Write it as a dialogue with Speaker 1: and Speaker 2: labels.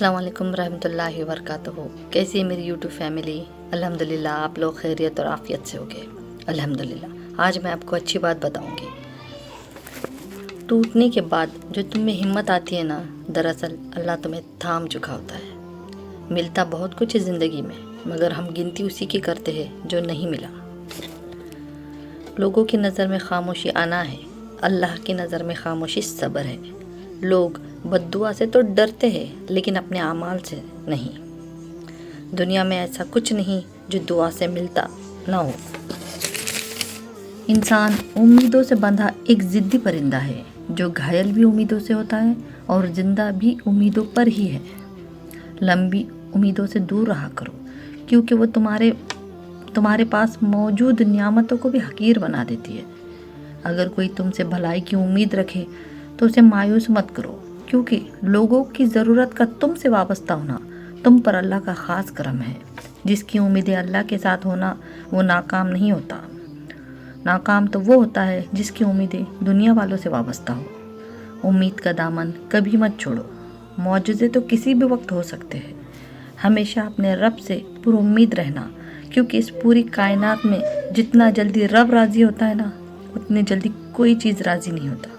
Speaker 1: अस्सलाम वालेकुम रहमतुल्लाहि वबरकातुहू। कैसी है मेरी यूट्यूब फैमिली? अल्हम्दुलिल्लाह आप लोग खैरियत और आफ़ियत से होगे अल्हम्दुलिल्लाह। आज मैं आपको अच्छी बात बताऊंगी। टूटने के बाद जो तुम में हिम्मत आती है ना, दरअसल अल्लाह तुम्हें थाम चुका होता है। मिलता बहुत कुछ है ज़िंदगी में, मगर हम गिनती उसी की करते हैं जो नहीं मिला। लोगों की नज़र में खामोशी आना है, अल्लाह की नज़र में खामोशी सब्र है। लोग बद्दुआ से तो डरते हैं, लेकिन अपने आमाल से नहीं। दुनिया में ऐसा कुछ नहीं जो दुआ से मिलता ना हो। इंसान उम्मीदों से बंधा एक ज़िद्दी परिंदा है, जो घायल भी उम्मीदों से होता है और ज़िंदा भी उम्मीदों पर ही है। लंबी उम्मीदों से दूर रहा करो, क्योंकि वो तुम्हारे पास मौजूद नियामतों को भी हकीर बना देती है। अगर कोई तुमसे भलाई की उम्मीद रखे तो उसे मायूस मत करो, क्योंकि लोगों की ज़रूरत का तुमसे वाबस्ता होना तुम पर अल्लाह का ख़ास करम है। जिसकी उम्मीदें अल्लाह के साथ होना वो नाकाम नहीं होता। नाकाम तो वो होता है जिसकी उम्मीदें दुनिया वालों से वाबस्ता हो। उम्मीद का दामन कभी मत छोड़ो। मौजज़े तो किसी भी वक्त हो सकते हैं। हमेशा अपने रब से पुरुम्मीद रहना, क्योंकि इस पूरी कायनात में जितना जल्दी रब राज़ी होता है ना, उतनी जल्दी कोई चीज़ राज़ी नहीं होता।